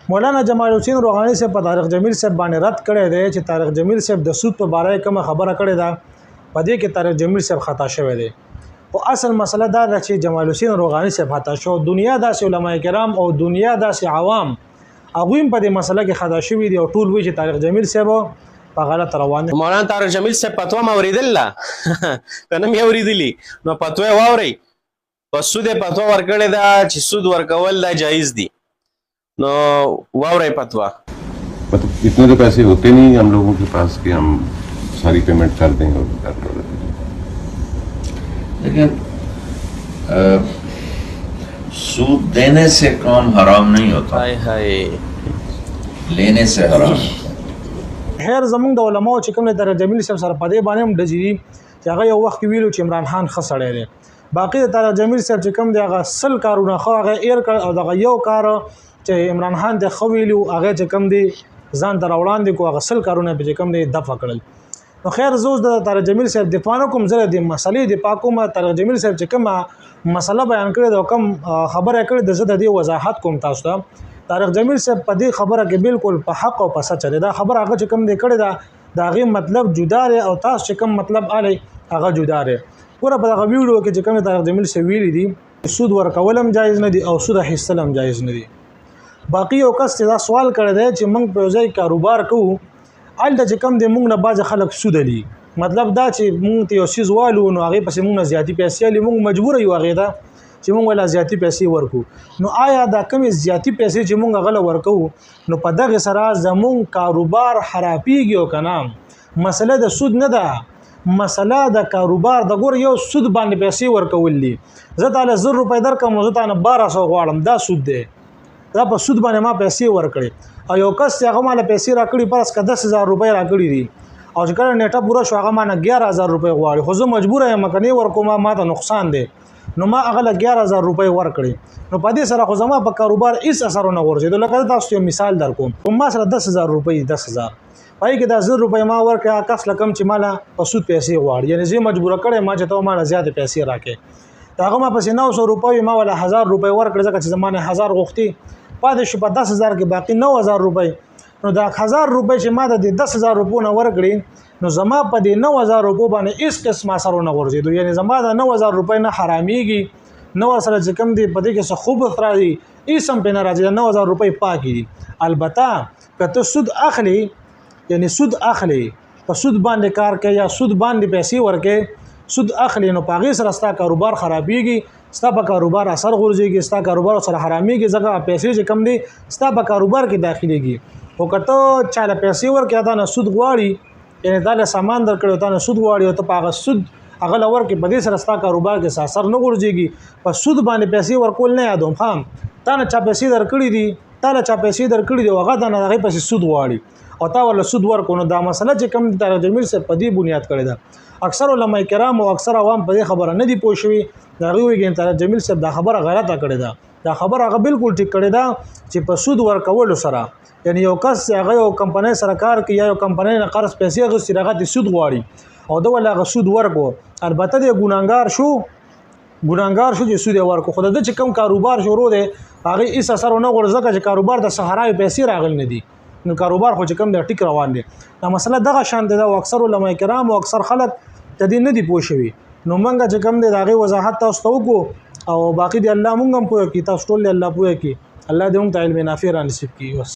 مولانا جمال الدین روحانی صاحب په طارق جمیل صاحب باندې رد کړی دی چې طارق جمیل صاحب د سود په باره کوم خبره کړې ده، په دې کې طارق جمیل صاحب خطا شوی دی. او اصل مسله دا ده چې جمال الدین روحانی صاحب خطا شو، دنیا داسې علما کرام او دنیا داسې عوام هغوی په دې مسله کې خطا شوي دي او ټول وایي چې طارق جمیل صاحب په غلط روان دي. مولانا طارق جمیل صاحب فتوا مې اورېدله که نه مې اورېدلي نو فتوا یې واورئ. په سود یې فتوا ورکړې ده چې سود ورکول دا جایز دي. نو واورئ فتوا. मतलब इतने तो पैसे होते नहीं हम लोगों के पास कि हम सारी पेमेंट कर दें और कर दें। लेकिन सूद देने से काम हराम नहीं होता, हाय हाय लेने से हराम होता. خیر زمونږ د علماو چې کوم طارق جمیل صاحب سره په دې باندې هم ډزې دي چې هغه یو وخت ویلو چې عمران خان ښه سړی دی. باقي د طارق جمیل صاحب چې کوم دی هغه 100 کارونه خو هغه ایر کړ او دغه یو کار چې عمران خان د خو ویلو هغه چې کوم دی ځان تر وړاندې کو هغه 100 کارونه به چې کوم دی دفع کړل. نو خیر زوز د طارق جمیل صاحب دفاع کوم زره د مسلې د پاکوم طارق جمیل صاحب چې کوم مسله بیان کړی دا کوم خبره کړی د زده دی وضاحت کوم تاسو ته. طارق جمیل صاحب په دې خبره کې بالکل په حق او په سچ دی. دا خبره هغه چې کوم دی کړی دا هغه مطلب جدا دی او تاسو چې کوم مطلب الی هغه جدا دی. ګوره په دغه ویډیو کې چې کوم طارق جمیل صاحب ویلي دي سود ورکول هم جایز نه دي او سود اخیستل هم جایز نه دي. باقي یو کس دا سوال کړی دی چې موږ په ځای کاروبار کوو هلته چې کوم دی موږ نه بعضې خلک سود لي، مطلب دا چې موږ ته یو څیز والو نو هغې پسې موږ نه زیاتې پیسې الي، موږ مجبوره یو هغې ته چې موږ ولا زیاتې پیسې ورکو. نو آیا دا کمې زیاتې پیسې چې موږ هغه له ورکوو نو په دغې سره زموږ کاروبار خرابېږي او که نه؟ مسله د سود نه ده، مسله د کاروبار د ګوره یو سود باندې پیسې ورکول دي. زه تاله 1000 روپۍ درکړم زه تانه 1200 غواړم، دا سود دی. دا په سود باندې ما پیسې ورکړې او یو کس چې هغه ماله پیسې راکړي فرض که 10,000 روپۍ راکړي دي او چې کله نیټه پوره شو هغه مانه 11,000 روپۍ غواړي، خو زه مجبوره یم که نه ورکوم ما ته نقصان دی. نو ما هغه له 11,000 روپۍ ورکړې. نو په دې سره خو زما په کاروبار هېڅ اثر ونه غورځېدو. لکه تاسو یو مثال در کوم، ما سره 10,000 روپۍ 10,000 پای کې دا 1000 روپۍ ما ورکړه کس لکم چې ماله په سود پیسې غواړي، یعنې زه مجبوره کړی ما چې ته ماله زیاتې پیسې راکړې. د هغه ما پسې 900 روپۍ ما ولا 1000 روپۍ ورکړې ځکه چې زما نه 1000 غوښتي پاتې شو په 10,000 کې باقي 9,000 روپۍ. نو دا 1000 روپۍ چې ما د 10,000 روپو نه ورکړې نو زما په دې 9,000 روپو باندې هېڅ قسم اثر ونه غورځېدو، یعنې زما د 9,000 روپۍ نه حرامېږي، نه ورسره چې کوم دی په دې کې څه خوبث راځي هېڅ هم پرې نه راځي، د 9,000 روپۍ پاکې دي. البته که ته سود اخلي یعنې سود اخلي په سود باندې کار کوي یا سود باندې پیسې ورکوي سود اخلي نو په هغې سره ستا کاروبار خرابېږي، ستا په کاروبار اثر غورځېږي، ستا کاروبار سره حرامېږي ځکه پیسې چې کم دی ستا په کاروبار کې داخلېږي. خو که ته چا له پیسې ورکړې تا نه سود غواړي یعنې تا له سامان درکړی تا نه سود غواړي او ته په هغه سود هغه له ورکړې په دې سره ستا کاروبار کې څه اثر نه غورځېږي. په سود باندې پیسې ورکول نه یادوم خام تا نه چا پیسې درکړي دي تا له چا پیسې درکړي دي او هغه تا نه د هغې پسې سود غواړي او تا ورله سود ورکړو. نو دا مسله چې کوم دی طارق جمیل صاحب په دې بنیاد کړې ده. اکثر علما کرام او اکثر عوام په دې خبره نه دي پوه شوي، د هغوی وایي طارق جمیل صاحب دا خبره غلطه کړې ده. دا خبره هغه بالکل ټیک کړې ده چې په سود ورکولو سره یعنی یو کس چې هغه یو کمپنۍ سره کار کوي یا یو کمپنۍ نه قرض پیسې اخیستي هغه د سود غواړي او ده ولې هغه سود ورکړو، البته دی ګناهګار شو چې سود یې ورکړو. خو د ده چې کوم کاروبار شروع دی هغې هېڅ اثر ونه غورځي ځکه چې کاروبار د صحرایو پیسې راغلي نه دي، نو کاروبار خو چې کوم دی ټیک روان دی. دا مسله دغه شانتې ده او اکثر علما کرام او اکثر خلک د دې نه دي پوه شوي. نو موږ چې کوم دی د هغې وضاحت تاسو ته وکړو او باقي دی الله موږ هم پوه کړي، تاسو ټول دی الله پوه کړي. الله دې موږ ته علم نافع را نصیب کړي.